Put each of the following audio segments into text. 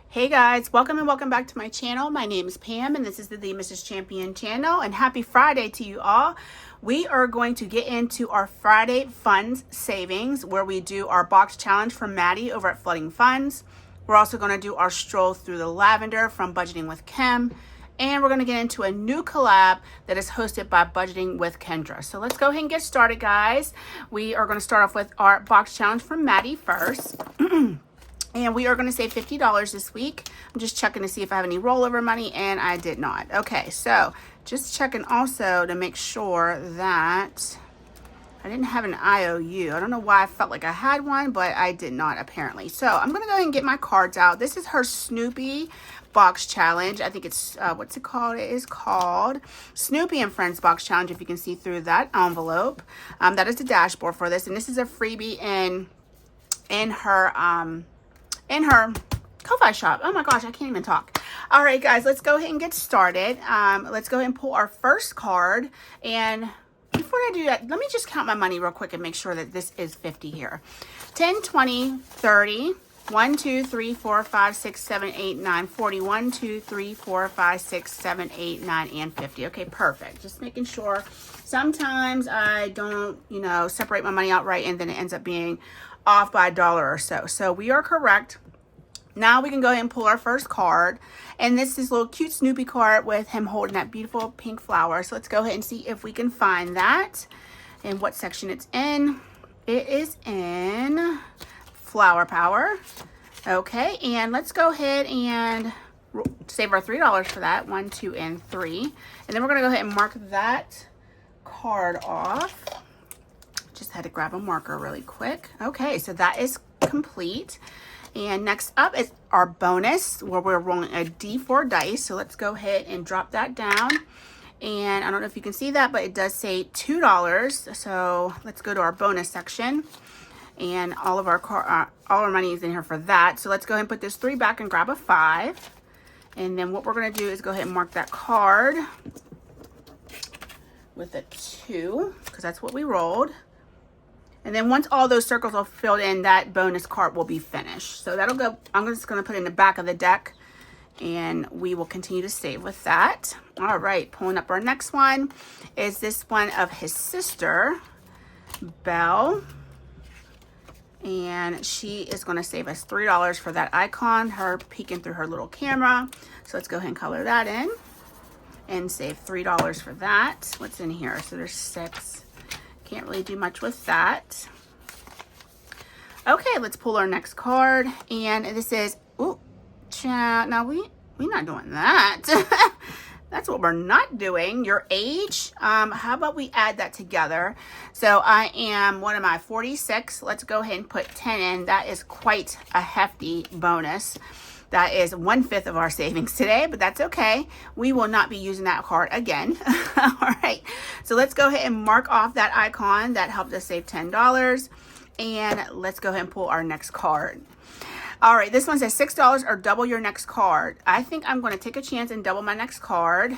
Hey guys, welcome and welcome back to my channel. My name is Pam and this is the Mrs. Champion channel, and happy Friday to you all. We are going to get into our Friday funds savings where we do our box challenge from Maddie over at Flooding Funds. We're also going to do our stroll through the Lavender from Budgeting with Kim, and we're going to get into a new collab that is hosted by Budgeting with Kendra. So let's go ahead and get started, guys. We are going to start off with our box challenge from Maddie first. And we are going to save $50 this week. I'm just checking to see if I have any rollover money, and I did not. Okay, so just checking also to make sure that I didn't have an IOU. I don't know why I felt like I had one, but I did not apparently. So I'm going to go ahead and get my cards out. This is her Snoopy box challenge. I think it's, what's it called? It is called Snoopy and Friends box challenge, if you can see through that envelope. That is the dashboard for this, and this is a freebie in her Ko-Fi shop. Oh my gosh, I can't even talk. All right, guys, let's go ahead and get started. Let's go ahead and pull our first card. And before I do that, let me just count my money real quick and make sure that this is 50 here. 10, 20, 30, 1, 2, 3, 4, 5, 6, 7, 8, 9, 40, 1, 2, 3, 4, 5, 6, 7, 8, 9, and 50. Okay, perfect. Just making sure. Sometimes I don't, separate my money out right, and then it ends up being off by $1 or so. So we are correct. Now we can go ahead and pull our first card. And this is a little cute Snoopy card with him holding that beautiful pink flower. So let's go ahead and see if we can find that and what section it's in. It is in Flower Power. Okay, and let's go ahead and save our $3 for that. 1, 2, and 3. And then we're going to go ahead and mark that card off. Just had to grab a marker really quick. Okay, so that is complete. And next up is our bonus, where we're rolling a D4 dice. So let's go ahead and drop that down. And I don't know if you can see that, but it does say $2. So let's go to our bonus section. And all our money is in here for that. So let's go ahead and put this 3 back and grab a 5. And then what we're going to do is go ahead and mark that card with a 2, because that's what we rolled. And then once all those circles are filled in, that bonus card will be finished. So that'll go, I'm just going to put it in the back of the deck, and we will continue to save with that. All right, pulling up our next one is this one of his sister, Belle. And she is going to save us $3 for that icon, her peeking through her little camera. So let's go ahead and color that in and save $3 for that. What's in here? So there's 6. Can't really do much with that. Okay, let's pull our next card. And this is, ooh, now we're not doing that. That's what we're not doing. Your age, how about we add that together? So what am I, 46? Let's go ahead and put 10 in. That is quite a hefty bonus. That is 1/5 of our savings today, but that's okay. We will not be using that card again. All right, so let's go ahead and mark off that icon. That helped us save $10. And let's go ahead and pull our next card. All right, this one says $6 or double your next card. I think I'm going to take a chance and double my next card.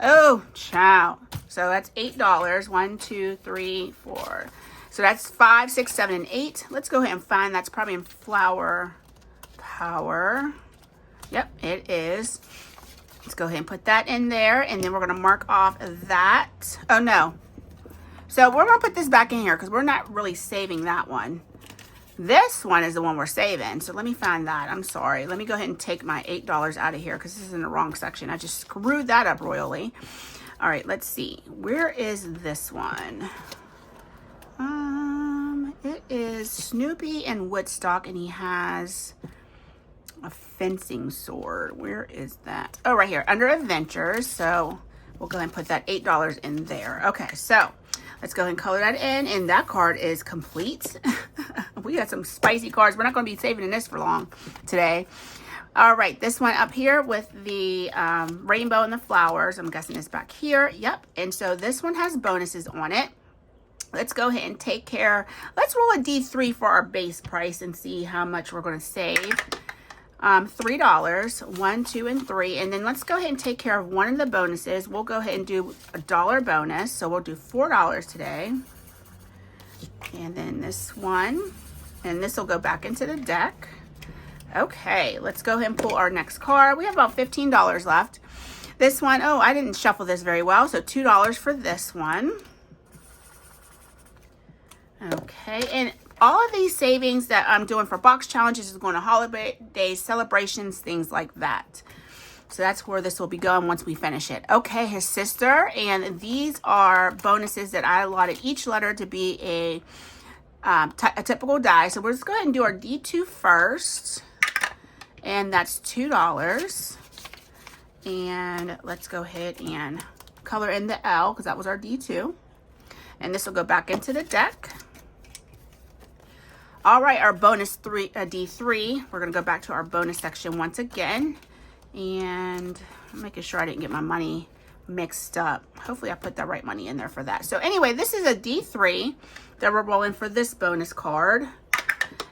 Oh, ciao. So that's $8. 1, 2, 3, 4. So that's 5, 6, 7, and 8. Let's go ahead and find that's probably in Flower Power. Yep, it is. Let's go ahead and put that in there, and then we're going to mark off that. Oh, no. So we're going to put this back in here because we're not really saving that one. This one is the one we're saving. So let me find that. I'm sorry. Let me go ahead and take my $8 out of here because this is in the wrong section. I just screwed that up royally. All right, let's see. Where is this one? It is Snoopy and Woodstock, and he has a fencing sword. Where is that? Oh, right here under Adventures. So we'll go ahead and put that $8 in there. Okay, so let's go ahead and color that in, and that card is complete. We got some spicy cards. We're not going to be saving in this for long today. All right, this one up here with the rainbow and the flowers. I'm guessing it's back here. Yep, and so this one has bonuses on it. Let's go ahead and take care. Let's roll a D3 for our base price and see how much we're going to save. $3, 1, 2, and 3. And then let's go ahead and take care of one of the bonuses. We'll go ahead and do a $1 bonus. So we'll do $4 today. And then this one, and this will go back into the deck. Okay, let's go ahead and pull our next card. We have about $15 left. This one, oh, I didn't shuffle this very well, so $2 for this one. Okay, and all of these savings that I'm doing for box challenges is going to holidays, celebrations, things like that. So that's where this will be going once we finish it. Okay, his sister, and these are bonuses that I allotted each letter to be a typical die. So we'll just go ahead and do our D2 first, and that's $2. And let's go ahead and color in the L because that was our D2. And this will go back into the deck. All right, our bonus D3. We're going to go back to our bonus section once again. And I'm making sure I didn't get my money mixed up. Hopefully I put the right money in there for that. So anyway, this is a D3 that we're rolling for this bonus card.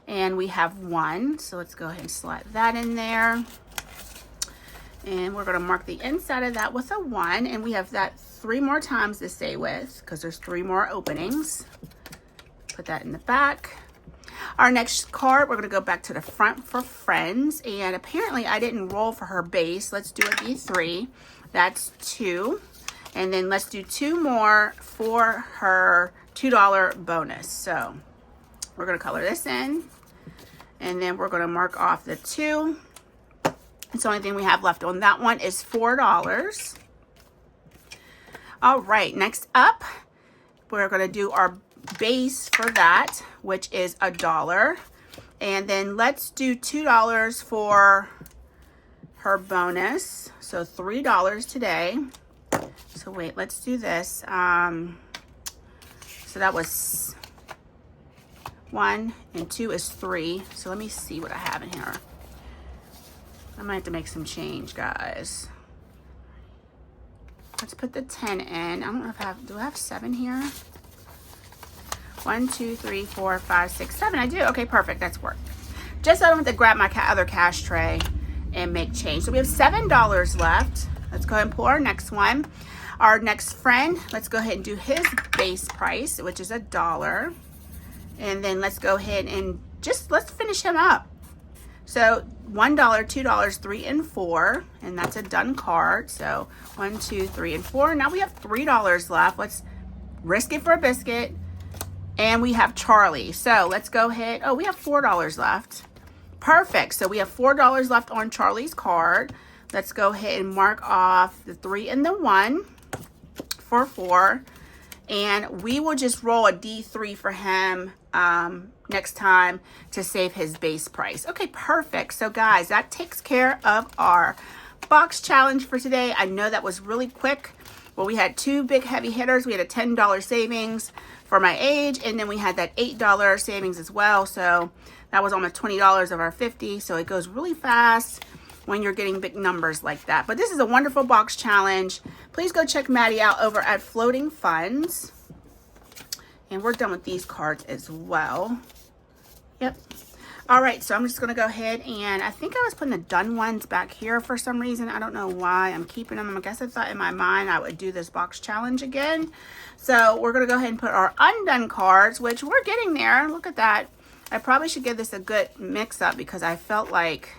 And we have 1. So let's go ahead and slide that in there. And we're going to mark the inside of that with a 1. And we have that 3 more times to stay with because there's 3 more openings. Put that in the back. Our next card, we're going to go back to the front for friends. And apparently I didn't roll for her base. Let's do a D3. That's 2. And then let's do 2 more for her $2 bonus. So we're going to color this in. And then we're going to mark off the 2. And so the only thing we have left on that one is $4. All right, next up, we're going to do our base for that, which is $1. And then let's do $2 for her bonus. So $3 today. So wait, let's do this. So that was 1 and 2 is 3. So let me see what I have in here. I might have to make some change, guys. Let's put the 10 in. I don't know if I have, do I have 7 here? 1, 2, 3, 4, 5, 6, 7. I do. Okay, perfect. That's work. Just so I don't have to grab my other cash tray and make change. So we have $7 left. Let's go ahead and pull our next one. Our next friend, let's go ahead and do his base price, which is $1. And then let's go ahead and just, let's finish him up. So $1, $2, 3, and 4, and that's a done card. So 1, 2, 3, and 4. Now we have $3 left. Let's risk it for a biscuit. And we have Charlie. So let's go ahead. Oh, we have $4 left. Perfect. So we have $4 left on Charlie's card. Let's go ahead and mark off the 3 and the 1 for 4. And we will just roll a D3 for him next time to save his base price. Okay, perfect. So guys, that takes care of our box challenge for today. I know that was really quick. Well, we had 2 big heavy hitters. We had a $10 savings for my age, and then we had that $8 savings as well. So that was almost $20 of our 50. So it goes really fast when you're getting big numbers like that. But this is a wonderful box challenge. Please go check Maddie out over at Floating Funds. And we're done with these cards as well. Yep. All right, so I'm just going to go ahead and I think I was putting the done ones back here for some reason. I don't know why I'm keeping them. I guess I thought in my mind I would do this box challenge again. So we're going to go ahead and put our undone cards, which we're getting there. Look at that. I probably should give this a good mix up because I felt like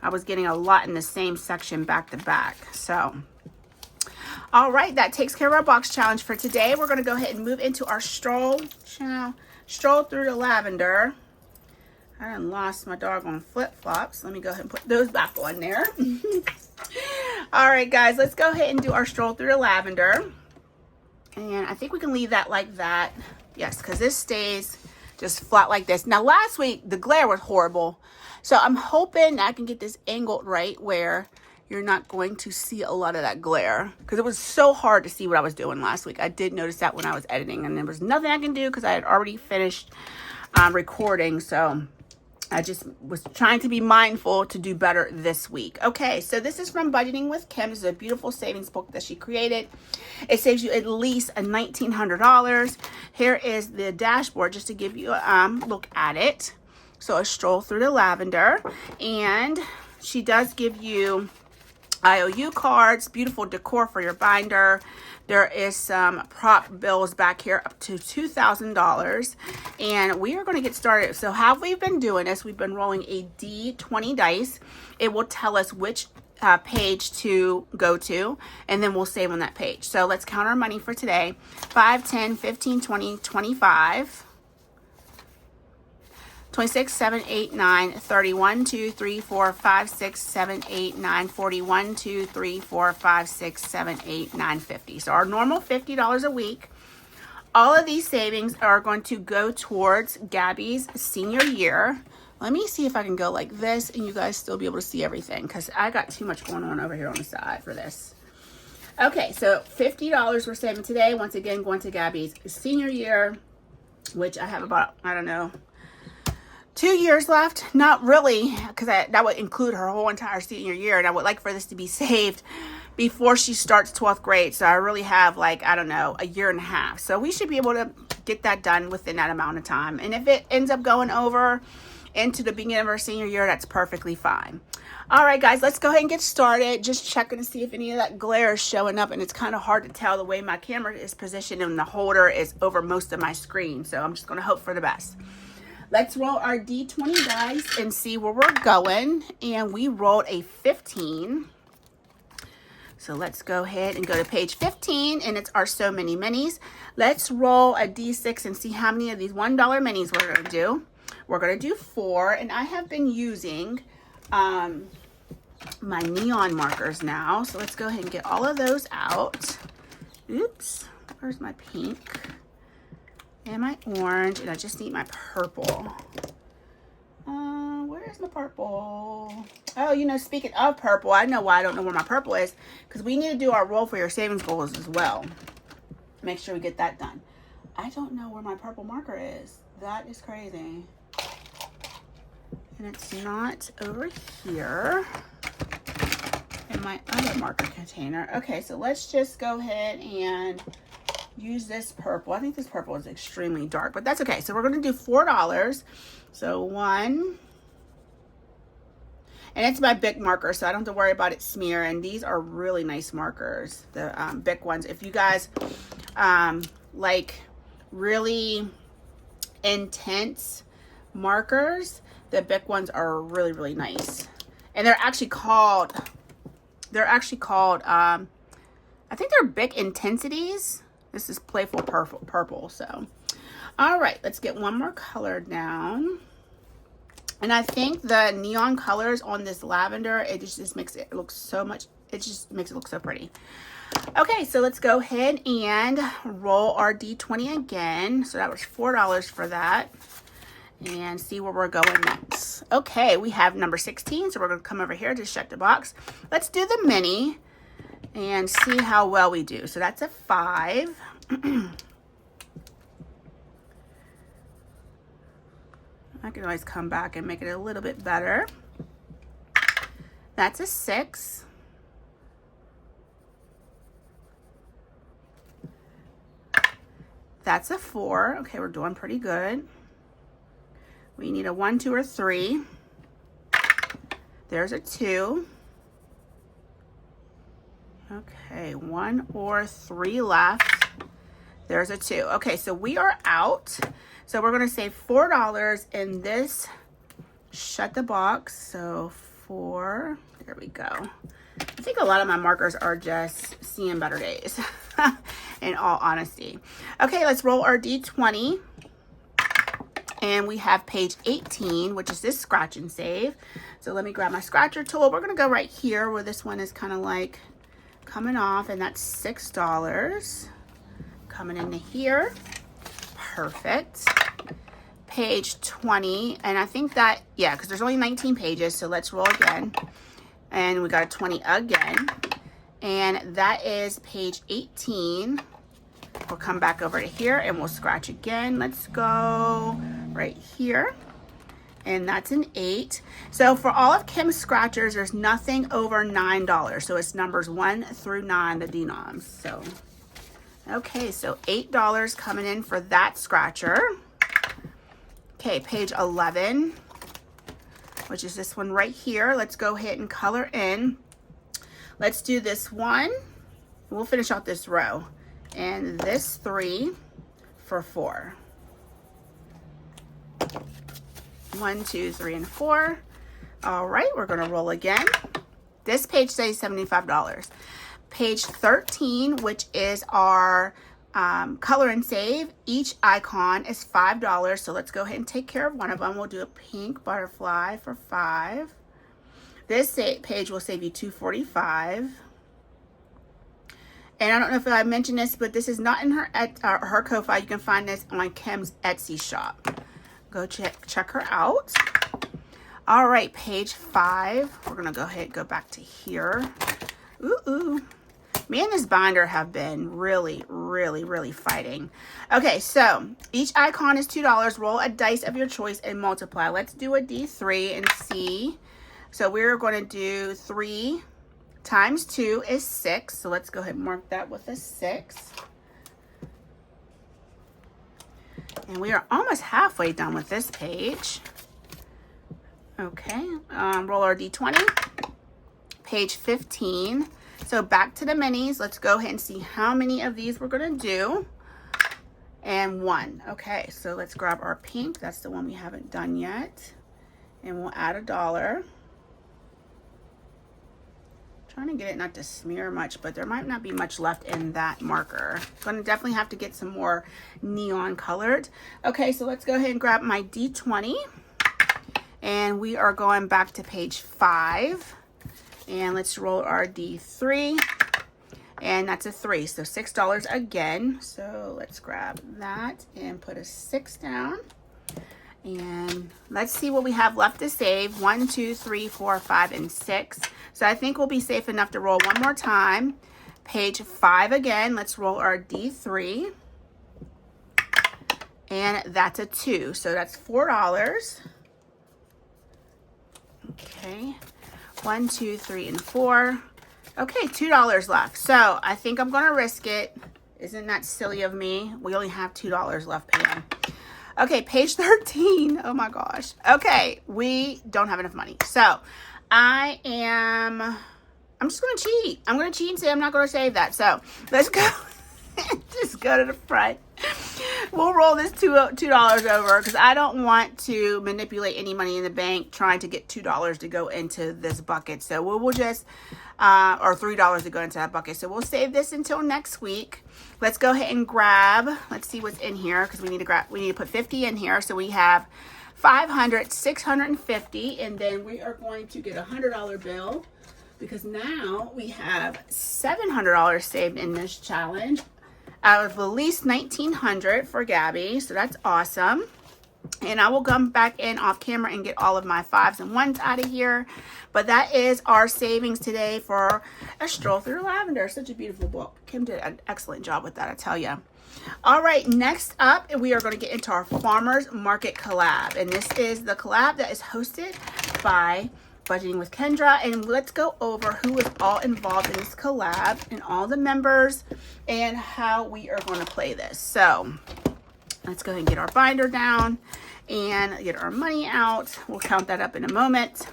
I was getting a lot in the same section back to back. So, all right, that takes care of our box challenge for today. We're going to go ahead and move into our stroll through the lavender. I done lost my doggone flip-flops. Let me go ahead and put those back on there. All right, guys, let's go ahead and do our stroll through the lavender. And I think we can leave that like that. Yes, because this stays just flat like this. Now, last week, the glare was horrible. So I'm hoping I can get this angled right where you're not going to see a lot of that glare. Because it was so hard to see what I was doing last week. I did notice that when I was editing. And there was nothing I can do because I had already finished recording. So I just was trying to be mindful to do better this week. Okay, so this is from Budgeting with Kim. This is a beautiful savings book that she created. It saves you at least $1,900. Here is the dashboard just to give you a look at it. So a stroll through the lavender. And she does give you IOU cards, beautiful decor for your binder. There is some prop bills back here up to $2,000. And we are going to get started. So how we've been doing this, we've been rolling a D20 dice. It will tell us which page to go to, and then we'll save on that page. So let's count our money for today. 5, 10, 15, 20, 25. 26, 7, 8, 9, 31, 2, 3, 4, 5, 6, 7, 8, 9, 41, 2, 3, 4, 5, 6, 7, 8, 9, 50. So our normal $50 a week. All of these savings are going to go towards Gabby's senior year. Let me see if I can go like this and you guys still be able to see everything, because I got too much going on over here on the side for this. Okay, so $50 we're saving today. Once again, going to Gabby's senior year, which I have about, I don't know, 2 years left. Not really, because that would include her whole entire senior year, and I would like for this to be saved before she starts 12th grade. So I really have, like, I don't know, a year and a half. So we should be able to get that done within that amount of time. And if it ends up going over into the beginning of her senior year, that's perfectly fine. All right, guys, let's go ahead and get started. Just checking to see if any of that glare is showing up, and it's kind of hard to tell the way my camera is positioned and the holder is over most of my screen. So I'm just going to hope for the best. Let's roll our D20 dice and see where we're going. And we rolled a 15. So let's go ahead and go to page 15, and it's our So Many Minis. Let's roll a D6 and see how many of these $1 minis we're going to do. We're going to do 4, and I have been using my neon markers now. So let's go ahead and get all of those out. Oops, where's my pink? And my orange, and I just need my purple. Where's my purple? Oh, you know, speaking of purple, I know why I don't know where my purple is, because we need to do our roll for your savings goals as well. Make sure we get that done. I don't know where my purple marker is. That is crazy. And it's not over here in my other marker container. Okay, so let's just go ahead and use this purple. I think this purple is extremely dark, but that's okay. So we're going to do $4. So 1, and it's my Bic marker, so I don't have to worry about it smearing. These are really nice markers, the Bic ones. If you guys like really intense markers, the Bic ones are really, really nice. And they're actually called I think they're Bic Intensities. This is Playful Purple. So, all right, let's get one more color down. And I think the neon colors on this lavender, it just makes it look so much, it just makes it look so pretty. Okay, so let's go ahead and roll our D20 again. So that was $4 for that. And see where we're going next. Okay, we have number 16. So we're going to come over here, just check the box. Let's do the mini and see how well we do. So that's a 5. I can always come back and make it a little bit better. That's a 6. That's a 4. Okay, we're doing pretty good. We need a 1, 2, or 3. There's a 2. Okay, 1 or 3 left. There's a 2. Okay, so we are out. So we're going to save $4 in this. Shut the box. So 4. There we go. I think a lot of my markers are just seeing better days, in all honesty. Okay, let's roll our D20. And we have page 18, which is this scratch and save. So let me grab my scratcher tool. We're going to go right here where this one is kind of like coming off, and that's $6. Coming into here. Perfect. Page 20, and I think that, yeah, because there's only 19 pages, so let's roll again. And we got a 20 again. And that is page 18. We'll come back over to here and we'll scratch again. Let's go right here. And that's an 8. So for all of Kim's scratchers, there's nothing over $9. So it's numbers 1 through 9, the denoms. So, okay, so $8 coming in for that scratcher. Okay, page 11, which is this one right here. Let's go ahead and color in. Let's do this one. We'll finish out this row. And this 3 for 4. 1, 2, 3, and 4. All right, we're gonna roll again. This page says $75. Page 13, which is our color and save. Each icon is $5. So let's go ahead and take care of one of them. We'll do a pink butterfly for $5. This page will save you $2.45. And I don't know if I mentioned this, but this is not in her Ko-Fi. You can find this on Kim's Etsy shop. Go check her out. All right, page 5. We're gonna go ahead and go back to here. Ooh. Me and this binder have been really fighting. Okay, so each icon is $2. Roll a dice of your choice and multiply. Let's do a D3 and see. So we're going to do 3 times 2 is 6. So let's go ahead and mark that with a 6. And we are almost halfway done with this page. Okay, roll our D20. Page 15. So back to the minis. Let's go ahead and see how many of these we're going to do. And 1. Okay, so let's grab our pink. That's the one we haven't done yet. And we'll add $1. Trying to get it not to smear much, but there might not be much left in that marker. Going to definitely have to get some more neon colored. Okay, so let's go ahead and grab my D20. And we are going back to page 5. And let's roll our D3. And that's a 3, so $6 again. So let's grab that and put a 6 down. And let's see what we have left to save. 1, 2, 3, 4, 5, and 6. So I think we'll be safe enough to roll one more time. Page 5 again. Let's roll our D3. And that's a 2, so that's $4. Okay. 1, 2, 3, and 4. Okay, $2 left. So I think I'm gonna risk it. Isn't that silly of me? We only have $2 left, Pam. Okay, page 13. Oh my gosh. Okay, we don't have enough money. So I'm just gonna cheat. I'm gonna cheat and say I'm not gonna save that. So let's go. Just go to the front. We'll roll this $2 over because I don't want to manipulate any money in the bank trying to get $2 to go into this bucket. So we'll just, or $3 to go into that bucket. So we'll save this until next week. Let's go ahead and grab, let's see what's in here because we need to put 50 in here. So we have 500, 650, and then we are going to get a $100 bill because now we have $700 saved in this challenge. Out of at least $1,900 for Gabby, so that's awesome. And I will come back in off camera and get all of my 5s and 1s out of here. But that is our savings today for A Stroll Through Lavender. Such a beautiful book. Kim did an excellent job with that, I tell you. All right, next up, we are going to get into our Farmers Market collab. And this is the collab that is hosted by Budgeting with Kendra, and let's go over who is all involved in this collab and all the members and how we are going to play this. So let's go ahead and get our binder down and get our money out. We'll count that up in a moment.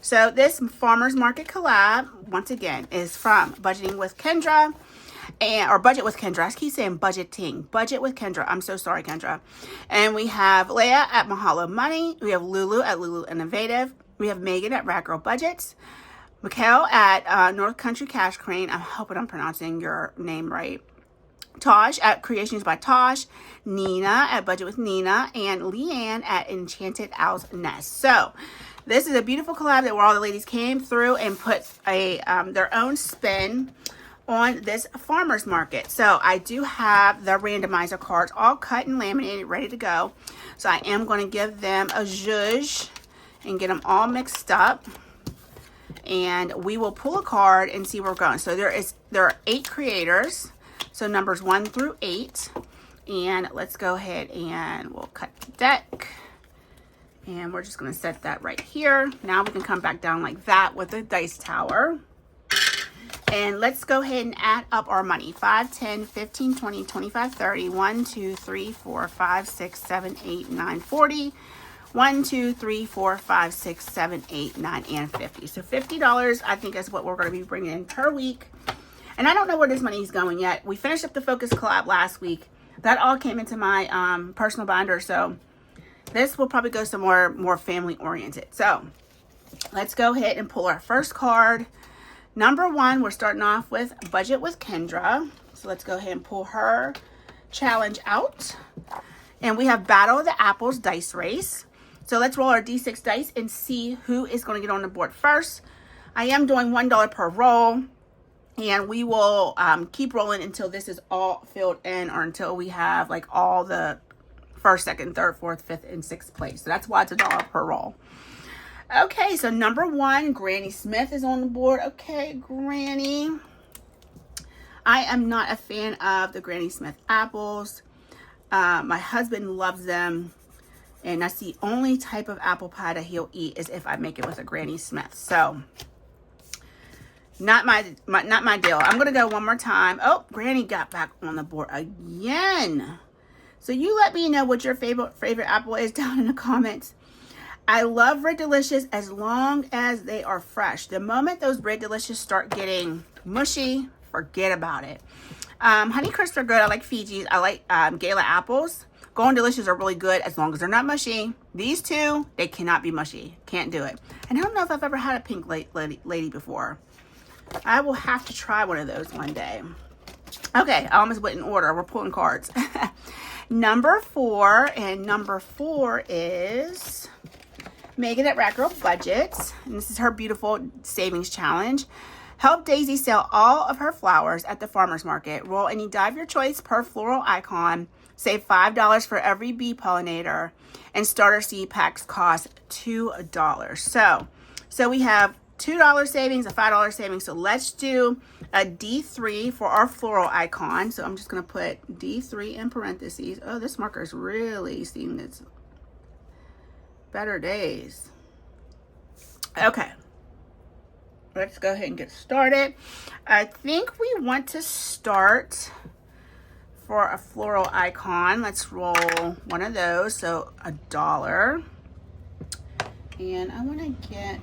So this Farmers Market collab, once again, is from Budgeting with Kendra, or Budget with Kendra. I keep saying budgeting. Budget with Kendra. I'm so sorry, Kendra. And we have Leah at Mahalo Money. We have Lulu at Lulu Innovative. We have Megan at Rat Girl Budgets, Mikhail at North Country Cash Crane. I'm hoping I'm pronouncing your name right. Tosh at Creations by Tosh, Nina at Budget with Nina, and Leanne at Enchanted Owl's Nest. So this is a beautiful collab that where all the ladies came through and put their own spin on this farmer's market. So I do have the randomizer cards all cut and laminated, ready to go. So I am going to give them a zhuzh and get them all mixed up, and we will pull a card and see where we're going. So there are 8 creators, so numbers 1 through 8, and let's go ahead and we'll cut the deck, and we're just going to set that right here. Now we can come back down like that with the dice tower, and let's go ahead and add up our money. 5, 10, 15, 20, 25, 30, 1, 2, 3, 4, 5, 6, 7, 8, 9, 40. 1, 2, 3, 4, 5, 6, 7, 8, 9, and 50. So $50, I think, is what we're going to be bringing in per week. And I don't know where this money is going yet. We finished up the Focus Collab last week. That all came into my personal binder. So this will probably go somewhere more family oriented. So let's go ahead and pull our first card. Number 1, we're starting off with Budget with Kendra. So let's go ahead and pull her challenge out. And we have Battle of the Apples Dice Race. So let's roll our D6 dice and see who is going to get on the board first. I am doing $1 per roll. And we will keep rolling until this is all filled in, or until we have like all the first, second, third, fourth, fifth, and sixth place. So that's why it's $1 per roll. Okay, so number 1, Granny Smith is on the board. Okay, Granny. I am not a fan of the Granny Smith apples. My husband loves them. And that's the only type of apple pie that he'll eat, is if I make it with a Granny Smith. So not my deal. I'm gonna go one more time. Oh, Granny got back on the board again. So you let me know what your favorite apple is down in the comments. I love Red Delicious as long as they are fresh. The moment those Red Delicious start getting mushy, forget about it. Honey Crisps are good. I like Fiji's. I like Gala apples. Golden Delicious are really good as long as they're not mushy. These two, they cannot be mushy. Can't do it. And I don't know if I've ever had a pink lady before. I will have to try one of those one day. Okay, I almost went in order. We're pulling cards. Number 4, and number 4 is Megan at Rat Girl Budgets. And this is her beautiful savings challenge. Help Daisy sell all of her flowers at the farmer's market. Roll any die of your choice per floral icon. Save $5 for every bee pollinator. And starter seed packs cost $2. So we have $2 savings, a $5 savings. So let's do a D3 for our floral icon. So I'm just going to put D3 in parentheses. Oh, this marker is really seeing its better days. Okay. Let's go ahead and get started. I think we want to start for a floral icon. Let's roll one of those. So $1. And I want to get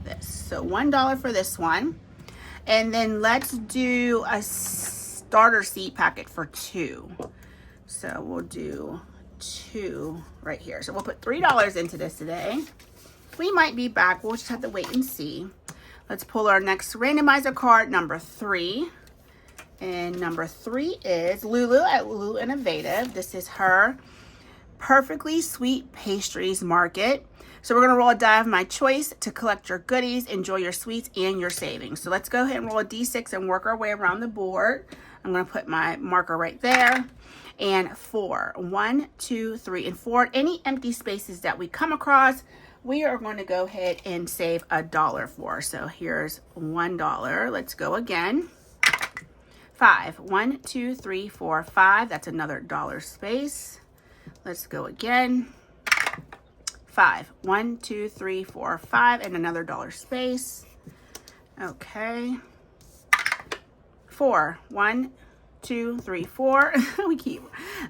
this. So $1 for this one. And then let's do a starter seed packet for 2. So we'll do 2 right here. So we'll put $3 into this today. We might be back. We'll just have to wait and see. Let's pull our next randomizer card, number 3. And number 3 is Lulu at Lulu Innovative. This is her Perfectly Sweet Pastries Market. So we're going to roll a die of my choice to collect your goodies, enjoy your sweets, and your savings. So let's go ahead and roll a D6 and work our way around the board. I'm going to put my marker right there. And 4. 1, 2, 3, and 4. Any empty spaces that we come across, we are going to go ahead and save $1 for. So here's $1. Let's go again. 5. 1, 2, 3, 4, 5. That's another $1 space. Let's go again. 5. 1, 2, 3, 4, 5, and another $1 space. Okay. 4. 1, 2, 3, 4. We keep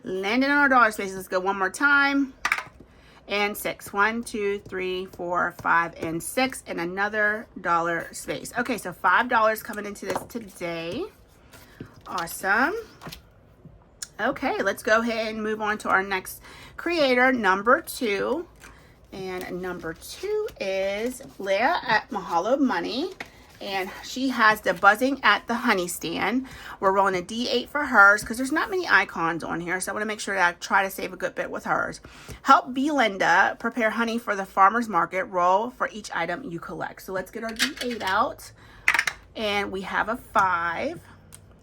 landing on our $1 spaces. Let's go one more time. And 6. 1, 2, 3, 4, 5, and 6, and another $1 space. Okay, so $5 coming into this today. Awesome. Okay, let's go ahead and move on to our next creator, number 2. And number 2 is Leah at Mahalo Money. And she has the Buzzing at the Honey Stand. We're rolling a D8 for hers because there's not many icons on here. So I want to make sure that I try to save a good bit with hers. Help B. Linda prepare honey for the farmer's market. Roll for each item you collect. So let's get our D8 out. And we have a 5.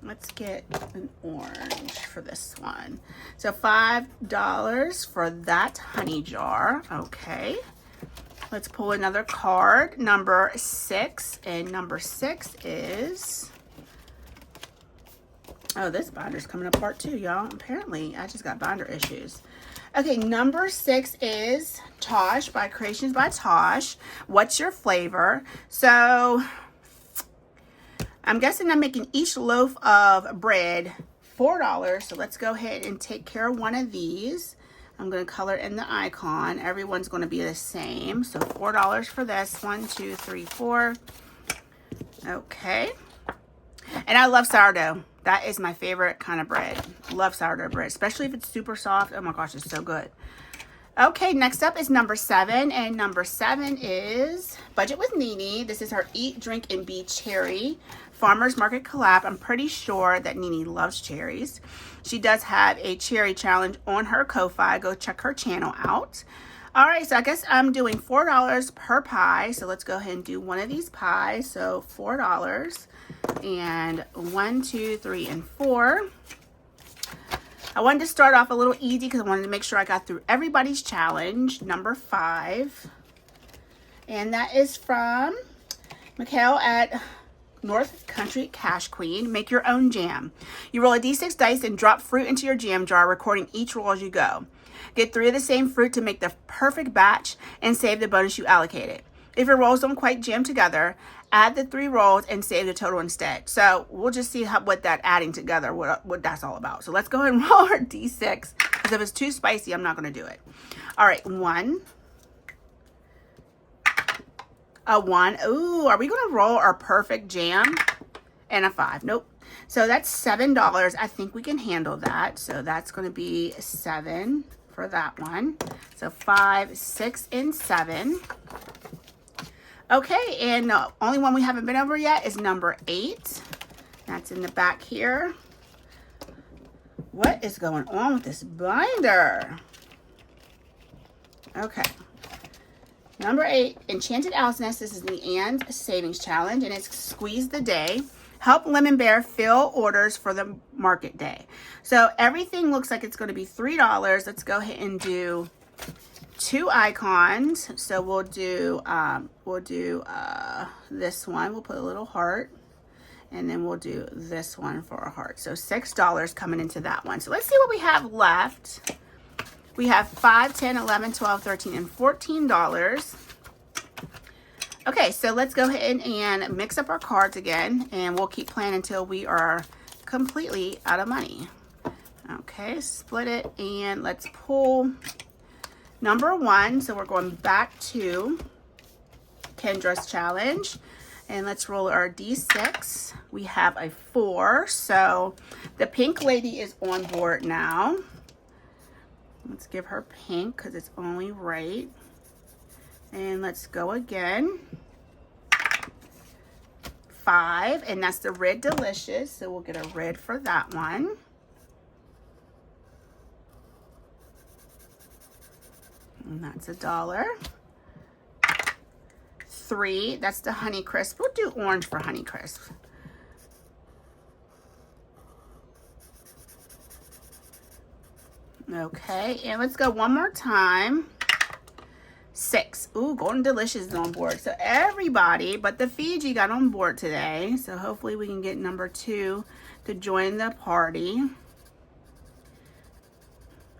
Let's get an orange for this one. So $5 for that honey jar. Okay. Let's pull another card, number 6. And number 6 is... Oh, this binder's coming apart too, y'all. Apparently, I just got binder issues. Okay, number 6 is Tosh by Creations by Tosh. What's your flavor? So... I'm guessing I'm making each loaf of bread $4. So let's go ahead and take care of one of these. I'm going to color in the icon. Everyone's going to be the same. So $4 for this. 1, 2, 3, 4. Okay. And I love sourdough. That is my favorite kind of bread. Love sourdough bread, especially if it's super soft. Oh my gosh, it's so good. Okay, next up is number 7. And number 7 is Budget with Nene. This is her Eat, Drink, and Be Cherry Farmers Market Collab. I'm pretty sure that Nene loves cherries. She does have a cherry challenge on her Ko-Fi. Go check her channel out. All right, so I guess I'm doing $4 per pie. So let's go ahead and do one of these pies. So $4 and 1, 2, 3, and 4. I wanted to start off a little easy because I wanted to make sure I got through everybody's challenge. Number 5. And that is from Mikhail at North Country Cash Queen. Make your own jam. You roll a d6 dice and drop fruit into your jam jar, recording each roll as you go. Get 3 of the same fruit to make the perfect batch and save the bonus you allocated. If your rolls don't quite jam together, add the 3 rolls and save the total instead. So we'll just see what that adding together, what that's all about. So let's go ahead and roll our d6, because if it's too spicy, I'm not going to do it. All right, 1. A 1. Ooh, are we going to roll our perfect jam? And a 5. Nope. So that's $7. I think we can handle that. So that's going to be 7 for that one. So 5, 6, and 7. Okay, and the only one we haven't been over yet is number 8. That's in the back here. What is going on with this binder? Okay. Number 8, Enchanted Owl's Nest. This is the And Savings Challenge, and it's Squeeze the Day. Help Lemon Bear fill orders for the market day. So everything looks like it's going to be $3. Let's go ahead and do 2 icons. So we'll do this one. We'll put a little heart, and then we'll do this one for a heart. So $6 coming into that one. So let's see what we have left. We have $5, $10, $11, $12, $13, and $14. Okay, so let's go ahead and mix up our cards again, and we'll keep playing until we are completely out of money. Okay, split it, and let's pull number 1. So we're going back to Kendra's challenge, and let's roll our d6. We have a 4, so the pink lady is on board now. Let's give her pink because it's only right. And let's go again. 5, and that's the Red Delicious. So we'll get a red for that one. And that's $1. 3, that's the Honey Crisp. We'll do orange for Honey Crisp. Okay, and let's go one more time. 6. Ooh, Golden Delicious is on board. So everybody but the Fiji got on board today. So hopefully we can get number 2 to join the party.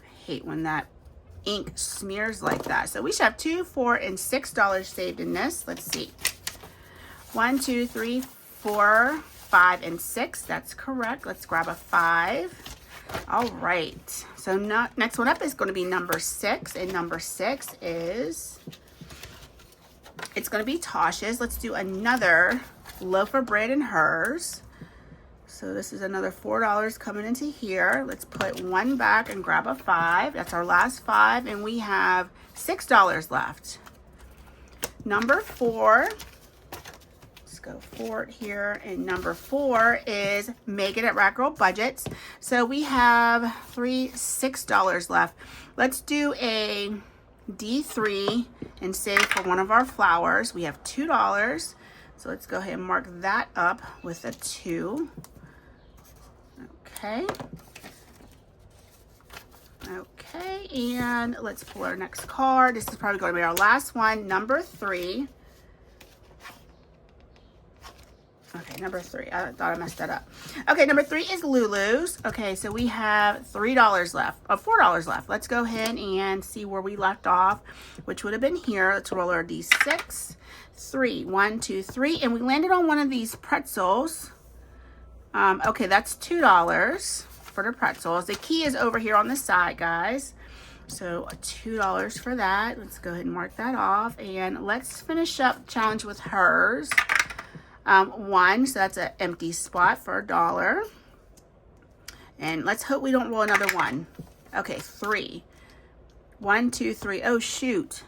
I hate when that ink smears like that. So we should have $2, $4, and $6 saved in this. Let's see. 1, 2, 3, 4, 5, and 6. That's correct. Let's grab a 5. All right, so next one up is going to be number 6, and number 6 is, it's going to be Tosh's. Let's do another loaf of bread in hers. So this is another $4 coming into here. Let's put 1 back and grab a 5. That's our last 5, and we have $6 left. Number 4. Go forward here, and number 4 is Make It at Rat Girl Budgets. So we have $6 left. Let's do a D3 and save for one of our flowers. We have $2, so let's go ahead and mark that up with a 2. Okay, and let's pull our next card. This is probably going to be our last one. Number 3. Okay, number 3. I thought I messed that up. Okay, number 3 is Lulu's. Okay, so we have $3 left, $4 left. Let's go ahead and see where we left off, which would have been here. Let's roll our d6. 3, 1, 2, 3, and we landed on one of these pretzels. Okay, that's $2 for the pretzels. The key is over here on the side, guys. So $2 for that. Let's go ahead and mark that off. And let's finish up the challenge with hers. 1, so that's an empty spot for $1. And let's hope we don't roll another 1. Okay, 3. 1, 2, 3. Oh, shoot.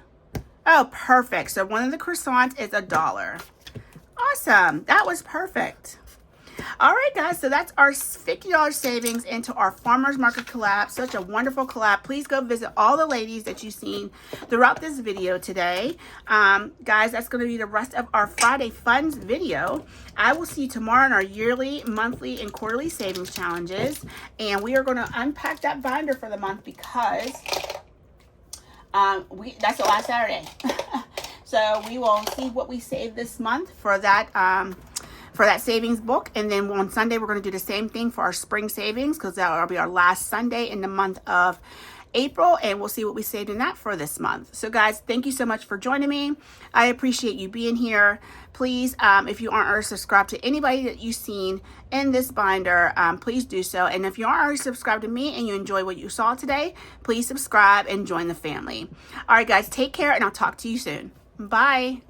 Oh, perfect. So one of the croissants is $1. Awesome. That was perfect. All right, guys, so that's our $50 savings into our farmers market collab. Such a wonderful collab. Please go visit all the ladies that you've seen throughout this video today. Guys, that's going to be the rest of our Friday Funds video. I will see you tomorrow in our yearly, monthly, and quarterly savings challenges. And we are going to unpack that binder for the month because that's the last Saturday. So we will see what we saved this month for that savings book, and then on Sunday we're going to do the same thing for our spring savings because that will be our last Sunday in the month of April, and we'll see what we saved in that for this month. So guys, thank you so much for joining me. I appreciate you being here. Please, if you aren't already subscribed to anybody that you've seen in this binder, please do so. And if you aren't already subscribed to me and you enjoy what you saw today, please subscribe and join the family. All right, guys, take care, and I'll talk to you soon. Bye.